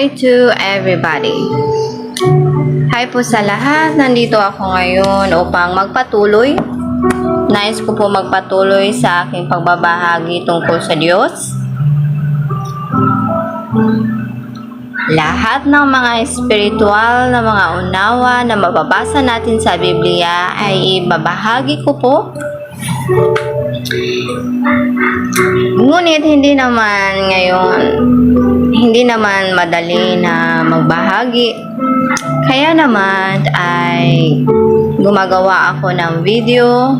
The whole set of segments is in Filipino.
Hi to everybody. Hi po sa lahat. Nandito ako ngayon upang magpatuloy. Nais ko po magpatuloy sa aking pagbabahagi tungkol sa Diyos. Lahat ng mga espiritual na mga unawa na mababasa natin sa Biblia ay ibabahagi ko po. Ngunit hindi naman madali na magbahagi. Kaya naman ay gumagawa ako ng video.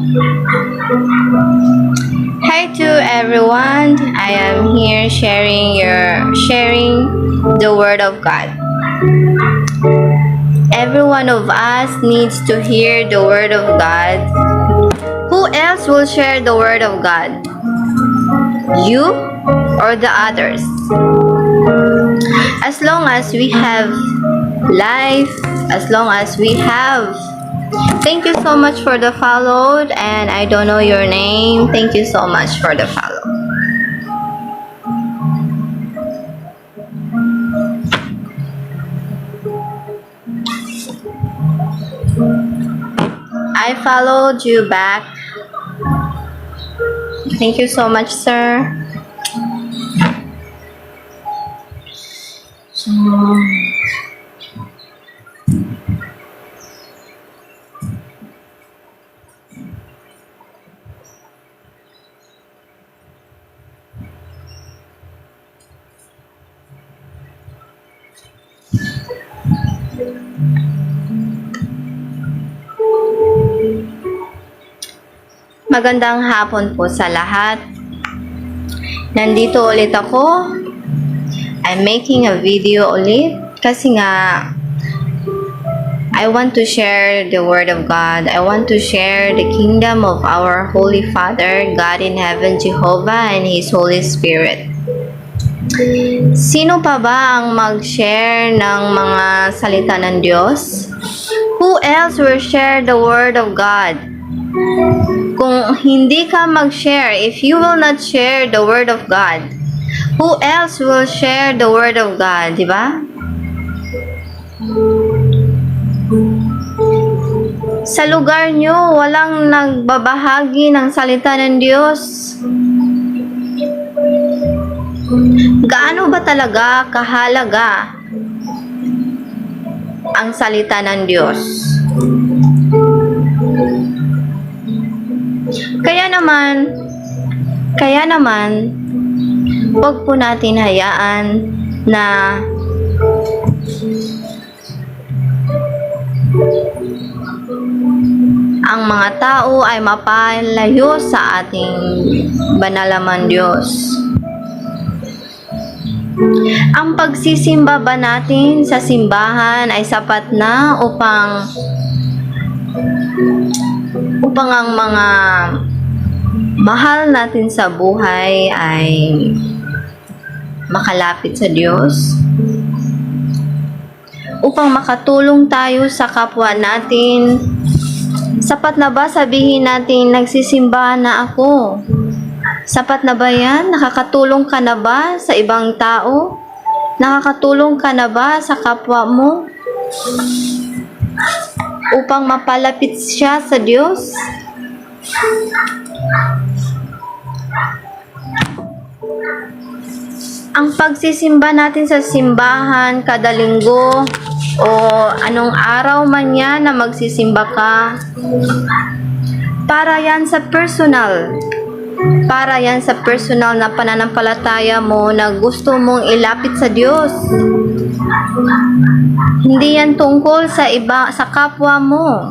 Hi to everyone. I am here sharing the word of God. Every one of us needs to hear the word of God. Who else will share the word of God? You or the others? As long as we have life, as long as we have. Thank you so much for the follow, and I don't know your name. Thank you so much for the follow. I followed you back. Thank you so much, sir. Magandang hapon po sa lahat. Nandito ulit ako. I'm making a video ulit kasi nga I want to share the word of God. I want to share the kingdom of our Holy Father, God in heaven, Jehovah, and His Holy Spirit. Sino pa ba ang mag-share ng mga salita ng Diyos? Who else will share the word of God? Kung hindi ka mag-share, if you will not share the word of God, who else will share the word of God, di ba? Sa lugar nyo, walang nagbabahagi ng salita ng Diyos. Gaano ba talaga kahalaga ang salita ng Diyos? Kaya naman, huwag po natin hayaan na ang mga tao ay mapalayo sa ating banalaman Diyos. Ang pagsisimba ba natin sa simbahan ay sapat na upang ang mga mahal natin sa buhay ay makalapit sa Diyos? Upang makatulong tayo sa kapwa natin, sapat na ba sabihin natin nagsisimba na ako? Sapat na ba yan? Nakakatulong ka na ba sa ibang tao? Nakakatulong ka na ba sa kapwa mo? Upang mapalapit siya sa Diyos? Ang pagsisimba natin sa simbahan kada linggo o anong araw man yan na magsisimba ka, para yan sa personal na pananampalataya mo na gusto mong ilapit sa Diyos. Hindi yan tungkol sa iba, sa kapwa mo.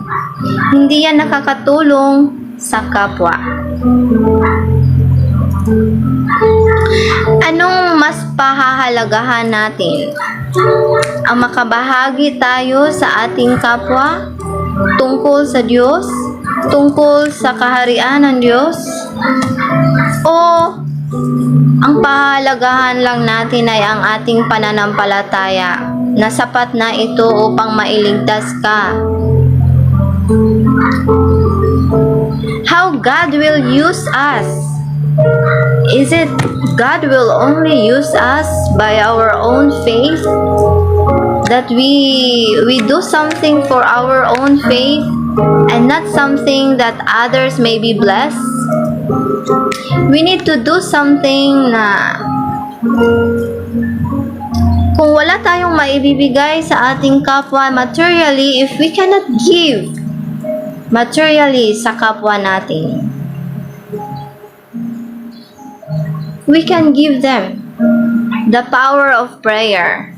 Hindi yan nakakatulong sa kapwa. Anong mas pahahalagahan natin? Ang makabahagi tayo sa ating kapwa tungkol sa Diyos, tungkol sa kaharian ng Diyos, o ang pahalagahan lang natin ay ang ating pananampalataya na sapat na ito upang mailigtas ka? How God will use us Is it God will only use us by our own faith? That we do something for our own faith and not something that others may be blessed? We need to do something na kung wala tayong maibibigay sa ating kapwa materially, if we cannot give materially sa kapwa natin, we can give them the power of prayer.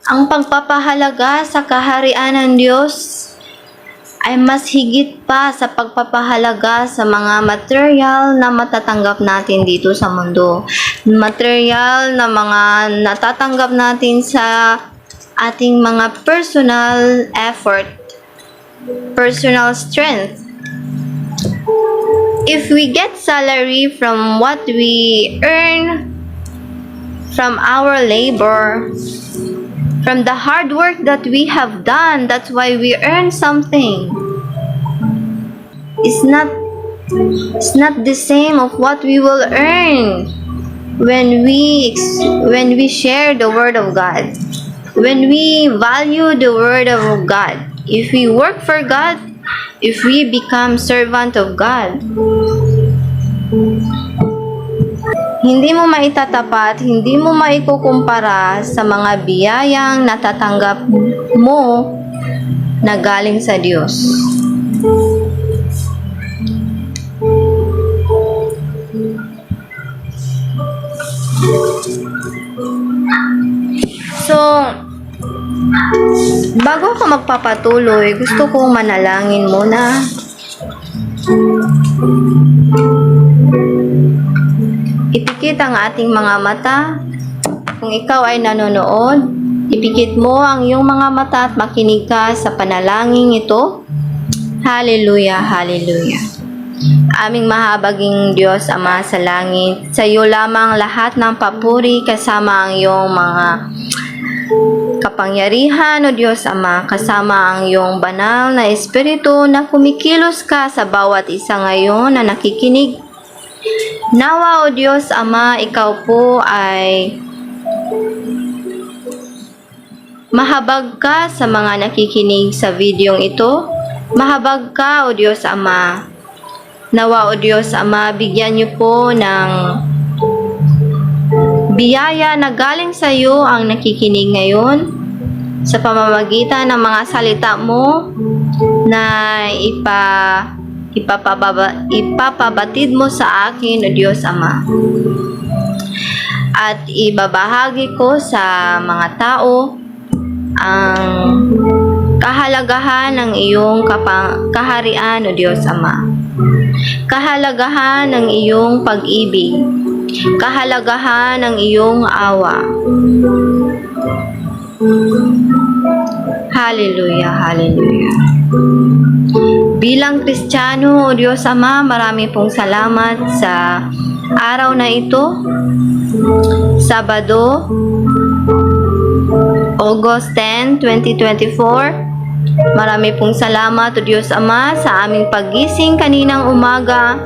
Ang pagpapahalaga sa kaharian ng Diyos ay mas higit pa sa pagpapahalaga sa mga material na matatanggap natin dito sa mundo. Material na mga natatanggap natin sa ating mga personal effort, personal strength. If we get salary from what we earn from our labor, from the hard work that we have done, that's why we earn something. It's not the same of what we will earn when we share the word of God. When we value the word of God. If we work for God, if we become servant of God. Hindi mo maitatapat, hindi mo maikukumpara sa mga biyayang natatanggap mo na galing sa Diyos. So, bago ako magpapatuloy, gusto kong manalangin muna. Ipikit ang ating mga mata. Kung ikaw ay nanonood, ipikit mo ang iyong mga mata at makinig ka sa panalangin ito. Hallelujah, hallelujah. Aming mahabaging Diyos, Ama sa langit, sa iyo lamang lahat ng papuri kasama ang iyong mga kapangyarihan, o Diyos Ama, kasama ang iyong banal na Espiritu na kumikilos ka sa bawat isa ngayon na nakikinig. Nawa, o Diyos Ama, ikaw po ay mahabag ka sa mga nakikinig sa videong ito. Mahabag ka, o Diyos Ama. Nawa, o Diyos Ama, bigyan niyo po ng biyaya na galing sa iyo ang nakikinig ngayon sa pamamagitan ng mga salita mo na ipapabatid mo sa akin, o Diyos Ama. At ibabahagi ko sa mga tao ang kahalagahan ng iyong kaharian, o Diyos Ama. Kahalagahan ng iyong pag-ibig. Kahalagahan ng iyong awa. Hallelujah, hallelujah. Bilang Kristiyano, o Diyos Ama, marami pong salamat sa araw na ito. Sabado, August 10, 2024. Marami pong salamat, o Diyos Ama, sa aming paggising kaninang umaga.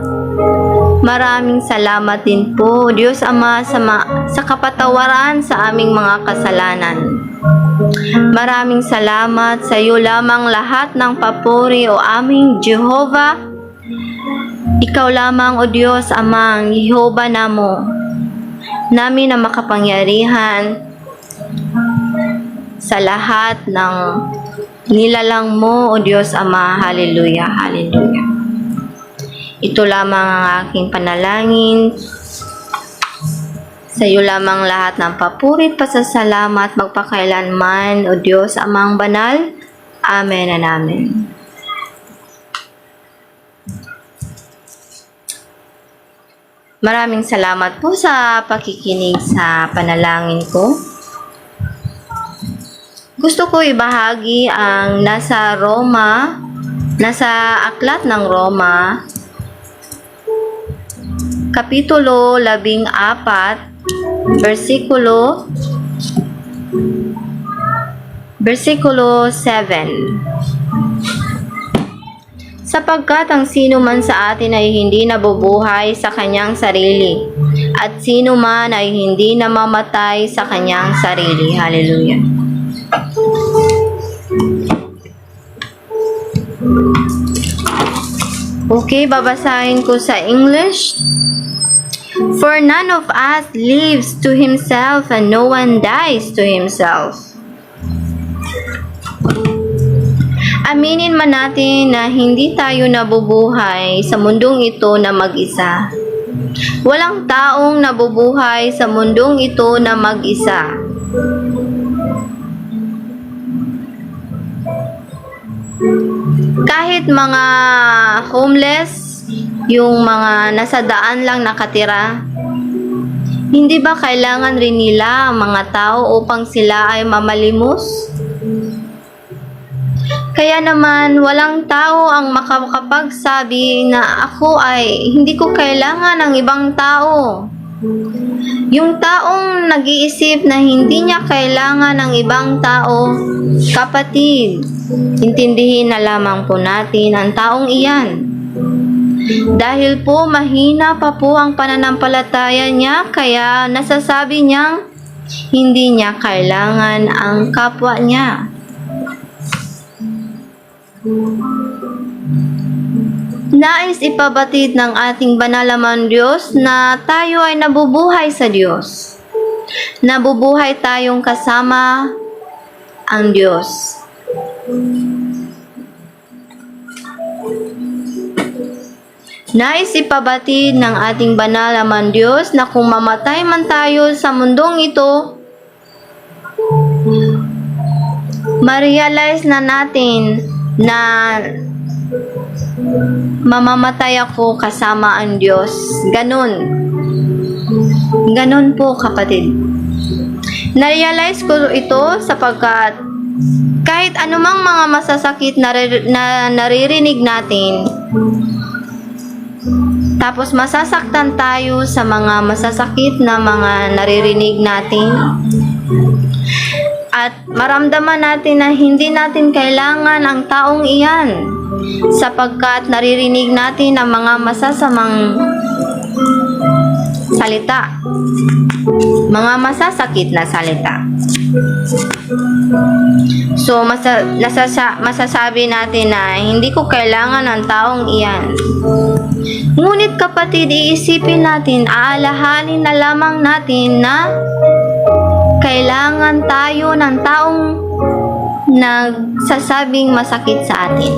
Maraming salamat din po, Diyos Ama, sa kapatawaran sa aming mga kasalanan. Maraming salamat sa iyo lamang lahat ng papuri, o aming Jehovah. Ikaw lamang, o Diyos Ama, ang Jehovah namo, namin na makapangyarihan sa lahat ng nilalang mo, o Diyos Ama. Hallelujah, hallelujah. Ito lamang ang aking panalangin. Sa iyo lamang lahat ng papuri at pasasalamat magpakailanman, o Diyos Amang Banal. Amen and amen. Maraming salamat po sa pakikinig sa panalangin ko. Gusto ko ibahagi ang nasa aklat ng Roma, Kapitulo 14, versikulo 7. Sapagkat ang sino man sa atin ay hindi nabubuhay sa kanyang sarili, at sino man ay hindi namamatay sa kanyang sarili. Hallelujah. Okay, babasahin ko sa English. For none of us lives to himself and no one dies to himself. Aminin man natin na hindi tayo nabubuhay sa mundong ito na mag-isa. Walang taong nabubuhay sa mundong ito na mag-isa. Kahit mga homeless, yung mga nasa daan lang nakatira, hindi ba kailangan rin nila ang mga tao upang sila ay mamalimos? Kaya naman, walang tao ang makakapagsabi na ako ay hindi ko kailangan ng ibang tao. Yung taong nag-iisip na hindi niya kailangan ng ibang tao, kapatid, intindihin na lamang po natin ang taong iyan. Dahil po mahina pa po ang pananampalataya niya, kaya nasasabi niyang hindi niya kailangan ang kapwa niya. Nais ipabatid ng ating banalaman Diyos na tayo ay nabubuhay sa Diyos. Nabubuhay tayong kasama ang Diyos. Nais ipabatid ng ating banalaman Diyos na kung mamatay man tayo sa mundong ito, ma-realize na natin na mamamatay ako kasama ang Diyos. Ganun. Ganun po, kapatid. Na-realize ko ito sapagkat kahit anumang mga masasakit na naririnig natin, tapos masasaktan tayo sa mga masasakit na mga naririnig natin, at maramdaman natin na hindi natin kailangan ang taong iyan sapagkat naririnig natin ang mga masasamang salita, mga masasakit na salita. So, masasabi natin na hindi ko kailangan ng taong iyan. Ngunit kapatid, iisipin natin, aalahanin na lamang natin na kailangan tayo ng taong nagsasabing masakit sa atin.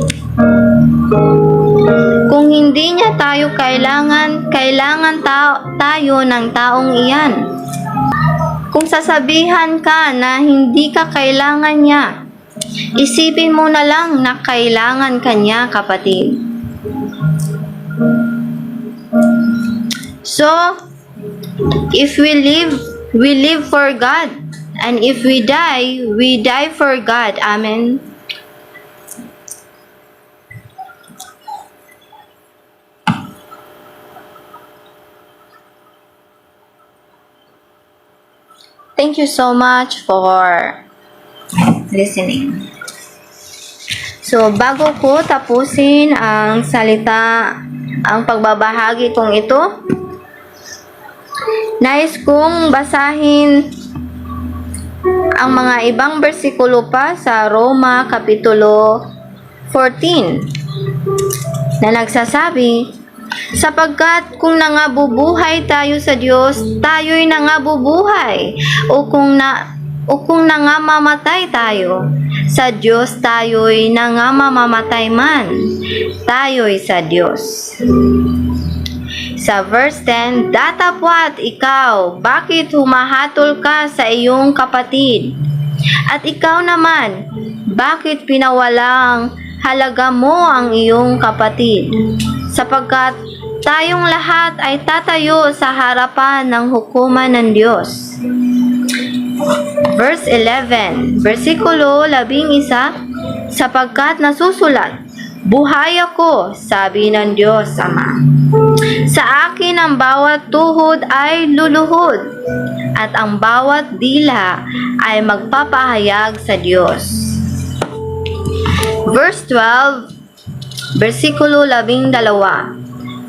Kung hindi niya tayo kailangan tayo ng taong iyan. Kung sasabihan ka na hindi ka kailangan niya, isipin mo na lang na kailangan ka niya, kapatid. So, if we live for God. And if we die for God. Amen. Thank you so much for listening. So, bago ko tapusin ang salita, ang pagbabahagi kong ito, nais kong basahin ang mga ibang bersikulo pa sa Roma Kapitulo 14 na nagsasabi, sapagkat kung nangabubuhay tayo sa Diyos, tayo'y nangabubuhay, o kung nangamamatay tayo sa Diyos, tayo'y nangamamatay man, tayo'y sa Diyos. Sa verse 10, datapwat ikaw, bakit humahatol ka sa iyong kapatid? At ikaw naman, bakit pinawalang halaga mo ang iyong kapatid? Sapagkat tayong lahat ay tatayo sa harapan ng hukuman ng Diyos. Verse 11, versikulo 11, sapagkat nasusulat, buhay ako, sabi ng Diyos Ama. Sa akin ang bawat tuhod ay luluhod, at ang bawat dila ay magpapahayag sa Diyos. Verse 12, versikulo 12.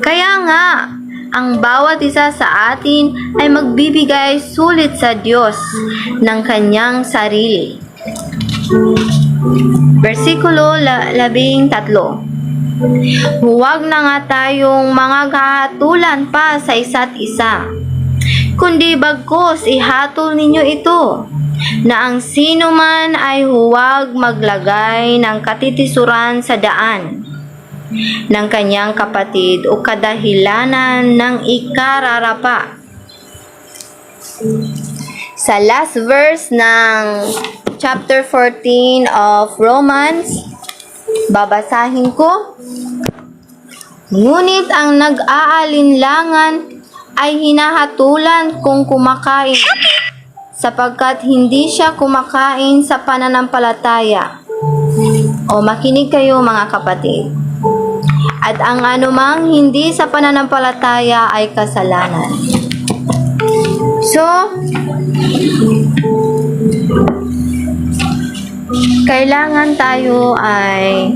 Kaya nga, ang bawat isa sa atin ay magbibigay sulit sa Diyos ng kanyang sarili. Versikulo 13. Huwag na nga tayong mga kahatulan pa sa isa't isa, kundi bagkus ihatol ninyo ito, na ang sino man ay huwag maglagay ng katitisuran sa daan ng kanyang kapatid o kadahilanan ng ikararapa. Sa last verse ng chapter 14 of Romans, babasahin ko. Ngunit ang nag-aalinlangan ay hinahatulan kung kumakain, sapagkat hindi siya kumakain sa pananampalataya. O makinig kayo mga kapatid. At ang anumang hindi sa pananampalataya ay kasalanan. So, kailangan tayo ay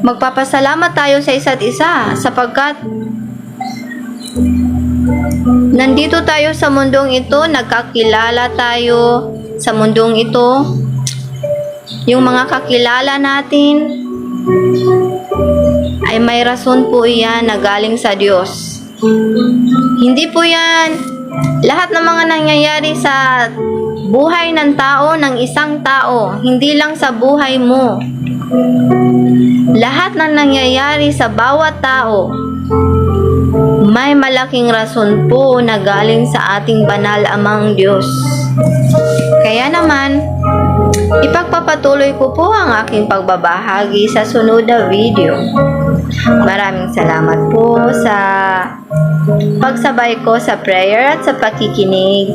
magpapasalamat tayo sa isa't isa sapagkat nandito tayo sa mundong ito, nagkakilala tayo sa mundong ito. Yung mga kakilala natin ay may rason po iyan na galing sa Diyos. Hindi po yan lahat ng mga nangyayari sa buhay ng tao, ng isang tao, hindi lang sa buhay mo. Lahat ng nangyayari sa bawat tao, may malaking rason po na galing sa ating banal amang Diyos. Kaya naman, ipagpapatuloy ko po ang aking pagbabahagi sa sunod na video. Maraming salamat po sa pagsabay ko sa prayer at sa pakikinig.